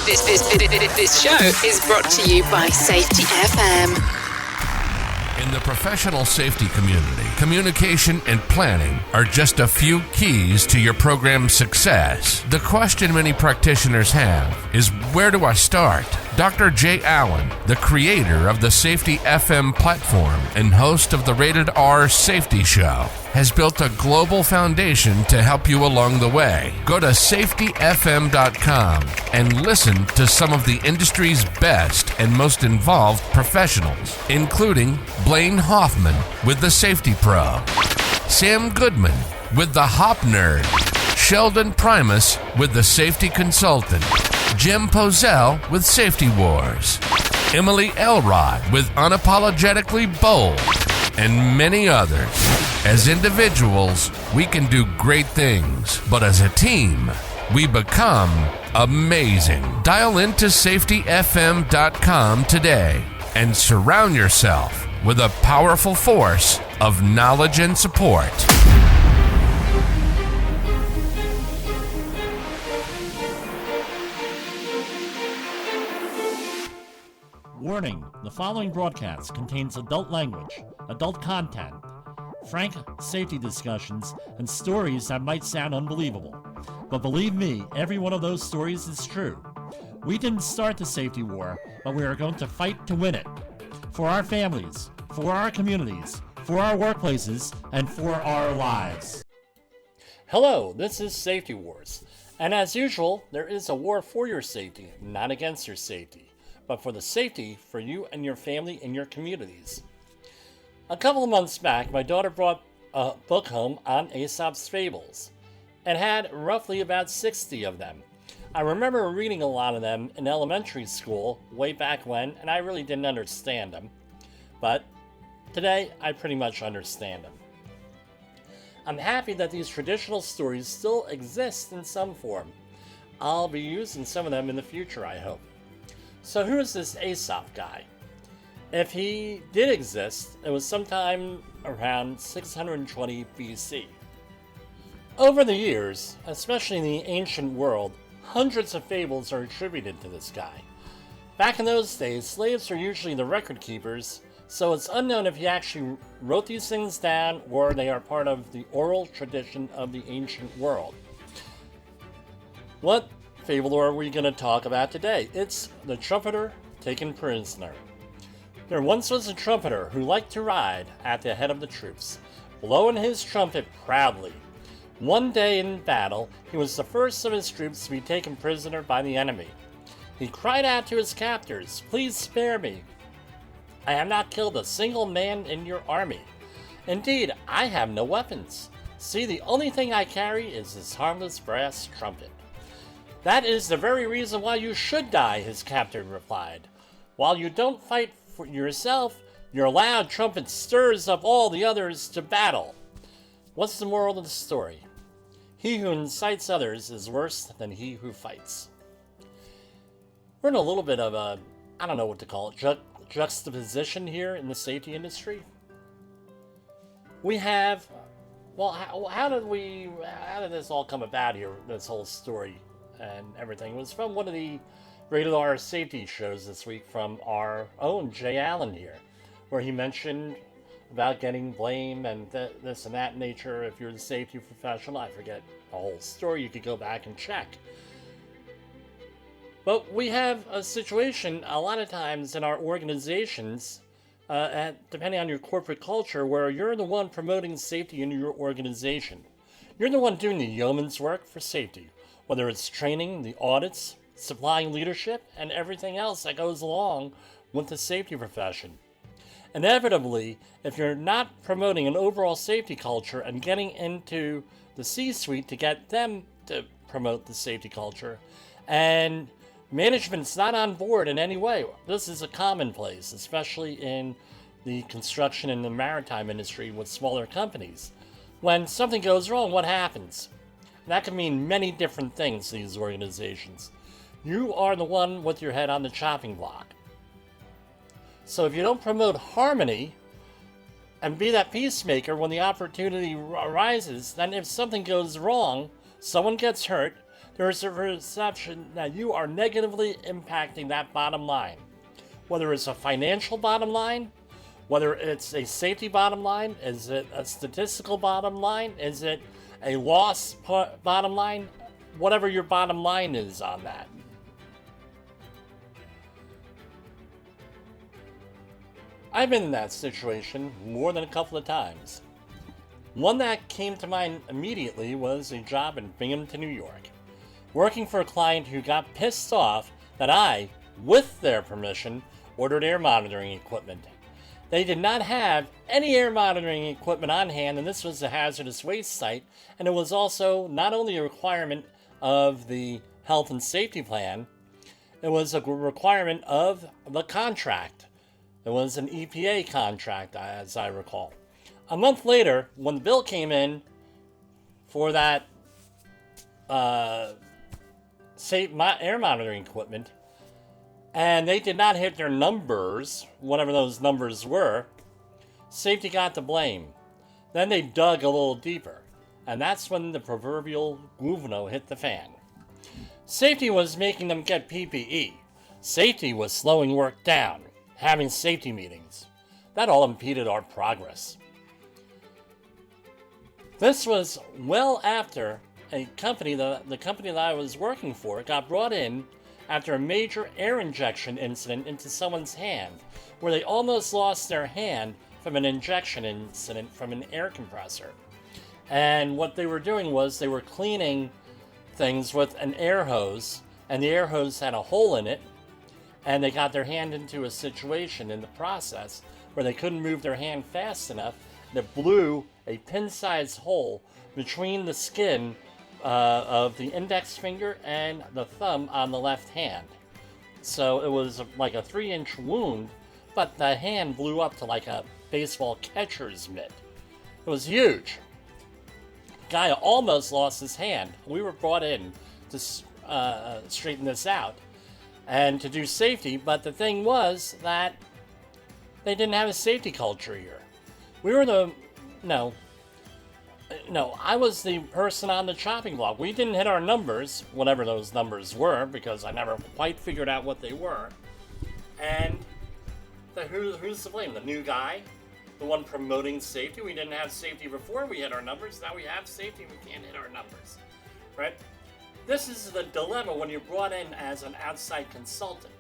This show is brought to you by Safety FM. In the professional safety community, communication and planning are just a few keys to your program's success. The question many practitioners have is, where do I start? Dr. Jay Allen, the creator of the Safety FM platform and host of the Rated R Safety Show, has built a global foundation to help you along the way. Go to safetyfm.com and listen to some of the industry's best and most involved professionals, including Blaine Hoffman with the Safety Pro, Sam Goodman with the Hop Nerd, Sheldon Primus with the Safety Consultant, Jim Pozell with Safety Wars, Emily Elrod with Unapologetically Bold, and many others. As individuals, we can do great things, but as a team, we become amazing. Dial into safetyfm.com today and surround yourself with a powerful force of knowledge and support. Warning, the following broadcast contains adult language, adult content, frank safety discussions, and stories that might sound unbelievable. But believe me, every one of those stories is true. We didn't start the safety war, but we are going to fight to win it. For our families, for our communities, for our workplaces, and for our lives. Hello, this is Safety Wars. And as usual, there is a war for your safety, not against your safety, but for the safety for you and your family and your communities. A couple of months back, my daughter brought a book home on Aesop's Fables and had roughly about 60 of them. I remember reading a lot of them in elementary school way back when, and I really didn't understand them. But today, I pretty much understand them. I'm happy that these traditional stories still exist in some form. I'll be using some of them in the future, I hope. So who is this Aesop guy? If he did exist, it was sometime around 620 BC. Over the years, especially in the ancient world, hundreds of fables are attributed to this guy. Back in those days, slaves were usually the record keepers, so it's unknown if he actually wrote these things down or they are part of the oral tradition of the ancient world. What fable are we going to talk about today? It's the Trumpeter taken prisoner. There once was a trumpeter who liked to ride at the head of the troops, blowing his trumpet proudly. One day in battle, he was the first of his troops to be taken prisoner by the enemy. He cried out to his captors, "Please spare me. I have not killed a single man in your army. Indeed, I have no weapons. See, the only thing I carry is this harmless brass trumpet." "That is the very reason why you should die," his captor replied. "While you don't fight for yourself, your loud trumpet stirs up all the others to battle." What's the moral of the story? He who incites others is worse than he who fights. We're in a little bit of a, I don't know what to call it, juxtaposition here in the safety industry. We have, well, how did this all come about here, this whole story and everything? It was from one of the Rated R Safety shows this week from our own Jay Allen here, where he mentioned about getting blame and this and that nature if you're the safety professional. I forget the whole story, you could go back and check. But we have a situation a lot of times in our organizations, depending on your corporate culture, where you're the one promoting safety in your organization. You're the one doing the yeoman's work for safety, whether it's training, the audits, supplying leadership, and everything else that goes along with the safety profession. Inevitably, if you're not promoting an overall safety culture and getting into the C-suite to get them to promote the safety culture, and management's not on board in any way, this is a commonplace, especially in the construction and the maritime industry with smaller companies. When something goes wrong, what happens? That can mean many different things to these organizations. You are the one with your head on the chopping block. So if you don't promote harmony and be that peacemaker when the opportunity arises, then if something goes wrong, someone gets hurt, there is a perception that you are negatively impacting that bottom line. Whether it's a financial bottom line, whether it's a safety bottom line, is it a statistical bottom line, is it a loss bottom line, whatever your bottom line is on that. I've been in that situation more than a couple of times. One that came to mind immediately was a job in Binghamton, New York, working for a client who got pissed off that I, with their permission, ordered air monitoring equipment. They did not have any air monitoring equipment on hand, and this was a hazardous waste site, and it was also not only a requirement of the health and safety plan, it was a requirement of the contract. It was an EPA contract, as I recall. A month later, when the bill came in for that safe air monitoring equipment, and they did not hit their numbers, whatever those numbers were, safety got the blame. Then they dug a little deeper, and that's when the proverbial guvno hit the fan. Safety was making them get PPE. Safety was slowing work down, having safety meetings. That all impeded our progress. This was well after a company, the company that I was working for, got brought in after a major air injection incident into someone's hand, where they almost lost their hand from an injection incident from an air compressor. And what they were doing was they were cleaning things with an air hose, and the air hose had a hole in it, and they got their hand into a situation in the process where they couldn't move their hand fast enough, and it blew a pin-sized hole between the skin of the index finger and the thumb on the left hand. So it was like a 3-inch wound, but the hand blew up to like a baseball catcher's mitt. It was huge. Guy almost lost his hand. We were brought in to straighten this out and to do safety, but the thing was that they didn't have a safety culture here. We were I was the person on the chopping block. We didn't hit our numbers, whatever those numbers were, because I never quite figured out what they were. And who's to blame? The new guy? The one promoting safety? We didn't have safety before we hit our numbers. Now we have safety, we can't hit our numbers. Right? This is the dilemma when you're brought in as an outside consultant.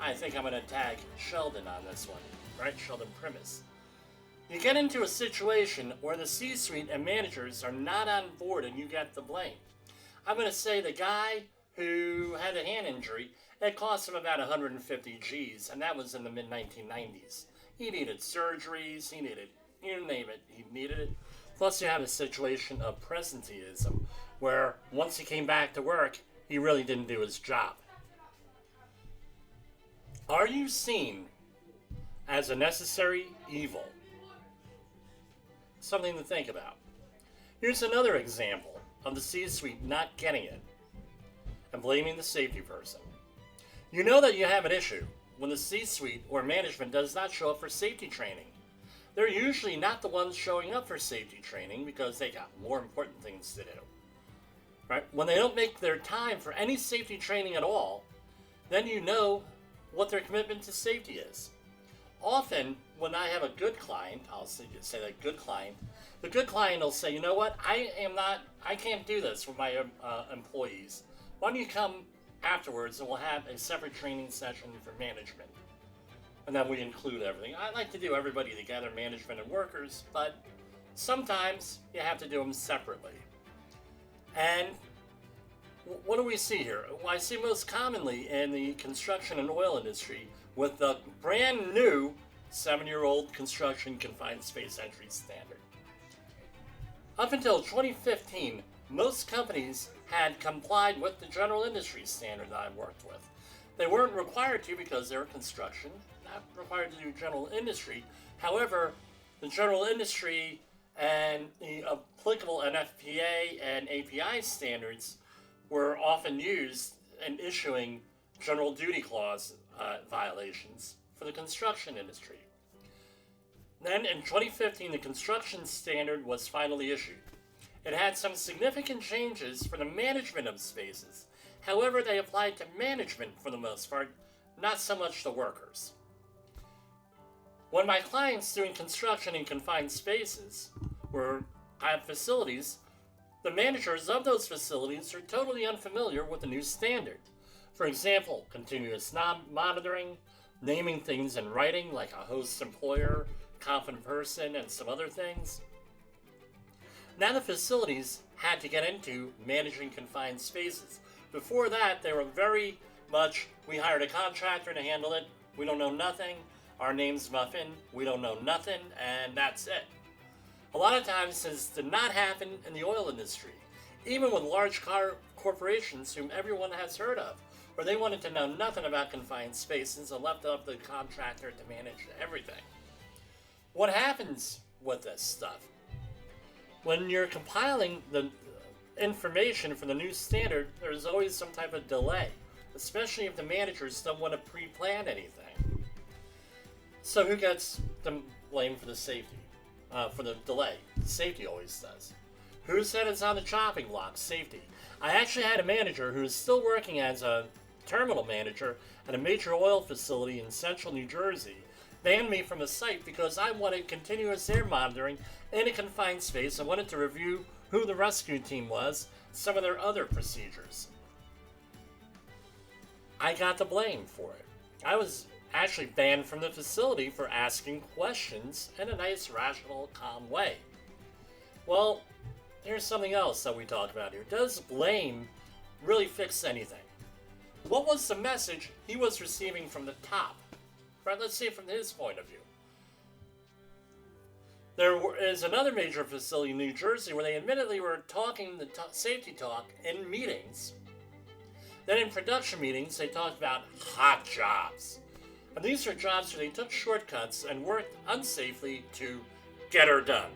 I think I'm going to tag Sheldon on this one. Right? Sheldon Primus. You get into a situation where the C-suite and managers are not on board and you get the blame. I'm going to say the guy who had a hand injury, it cost him about 150 G's, and that was in the mid-1990s. He needed surgeries, he needed, you name it, he needed it. Plus you have a situation of presenteeism, where once he came back to work, he really didn't do his job. Are you seen as a necessary evil? Something to think about. Here's another example of the C-suite not getting it and blaming the safety person. You know that you have an issue when the C-suite or management does not show up for safety training. They're usually not the ones showing up for safety training because they got more important things to do. Right? When they don't make their time for any safety training at all, then you know what their commitment to safety is. Often, when I have a good client, I'll say that good client, the good client will say, you know what, I can't do this with my employees. Why don't you come afterwards and we'll have a separate training session for management. And then we include everything. I like to do everybody together, management and workers, but sometimes you have to do them separately. And what do we see here? Well, I see most commonly in the construction and oil industry with the brand new 7-year-old construction confined space entry standard. Up until 2015, most companies had complied with the general industry standard that I worked with. They weren't required to because they were construction, not required to do general industry. However, the general industry and the applicable NFPA and API standards were often used in issuing general duty clause violations for the construction industry. Then in 2015, the construction standard was finally issued. It had some significant changes for the management of spaces. However, they applied to management for the most part, not so much the workers. When my clients doing construction in confined spaces have facilities, the managers of those facilities are totally unfamiliar with the new standard. For example, continuous monitoring, naming things in writing like a host employer, confident person, and some other things. Now the facilities had to get into managing confined spaces. Before that, they were very much, we hired a contractor to handle it, we don't know nothing, our name's Muffin, we don't know nothing, and that's it. A lot of times this did not happen in the oil industry, even with large corporations whom everyone has heard of, where they wanted to know nothing about confined spaces and left up the contractor to manage everything. What happens with this stuff? When you're compiling the information for the new standard, there's always some type of delay, especially if the managers don't want to pre-plan anything. So who gets the blame for the safety? For the delay? Safety always does. Who said it's on the chopping block? Safety. I actually had a manager who is still working as a terminal manager at a major oil facility in central New Jersey banned me from a site because I wanted continuous air monitoring in a confined space. I wanted to review who the rescue team was, some of their other procedures. I got the blame for it. I was actually banned from the facility for asking questions in a nice, rational, calm way. Well, here's something else that we talk about here. Does blame really fix anything? What was the message he was receiving from the top? Right, let's see it from his point of view. There is another major facility in New Jersey where they admittedly were talking the safety talk in meetings. Then in production meetings, they talked about hot jobs. And these are jobs where they took shortcuts and worked unsafely to get her done.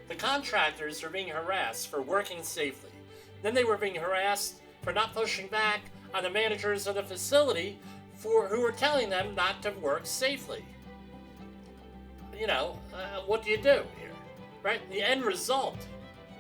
The contractors were being harassed for working safely. Then they were being harassed for not pushing back on the managers of the facility who were telling them not to work safely. What do you do here? Right? The end result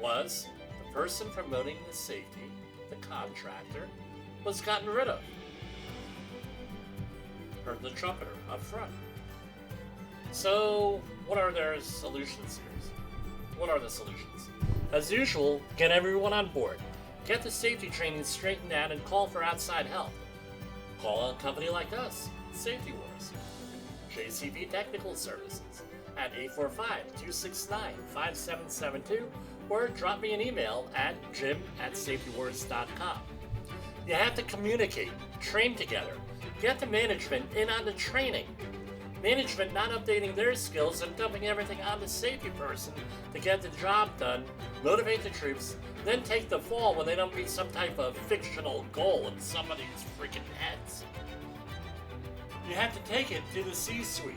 was the person promoting the safety, the contractor, was gotten rid of. Or the trumpeter up front. So, what are their solutions here? What are the solutions? As usual, get everyone on board. Get the safety training straightened out and call for outside help. Call a company like us, Safety Wars, JCB Technical Services, at 845-269-5772, or drop me an email at jim@safetywars.com. You have to communicate, train together, get the management in on the training. Management not updating their skills and dumping everything on the safety person to get the job done, motivate the troops, then take the fall when they don't meet some type of fictional goal in somebody's freaking heads. You have to take it to the C-suite.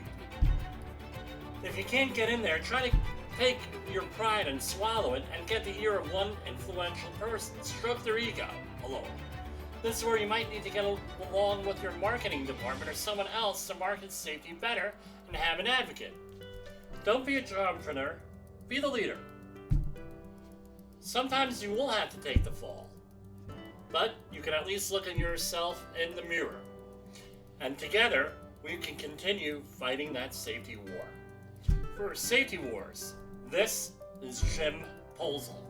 If you can't get in there, try to take your pride and swallow it and get the ear of one influential person. Stroke their ego alone. This is where you might need to get along with your marketing department or someone else to market safety better and have an advocate. Don't be a entrepreneur, be the leader. Sometimes you will have to take the fall, but you can at least look at yourself in the mirror. And together, we can continue fighting that safety war. For Safety Wars, this is Jim Polzel.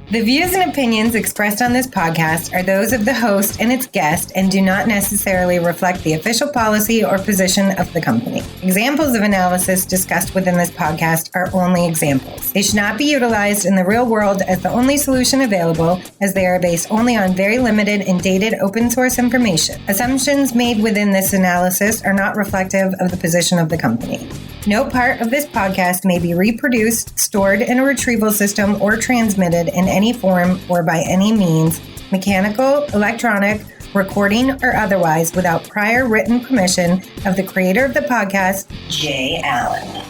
The views and opinions expressed on this podcast are those of the host and its guest and do not necessarily reflect the official policy or position of the company. Examples of analysis discussed within this podcast are only examples. They should not be utilized in the real world as the only solution available, as they are based only on very limited and dated open source information. Assumptions made within this analysis are not reflective of the position of the company. No part of this podcast may be reproduced, stored in a retrieval system, or transmitted in any form or by any means, mechanical, electronic, recording, or otherwise, without prior written permission of the creator of the podcast, Jay Allen.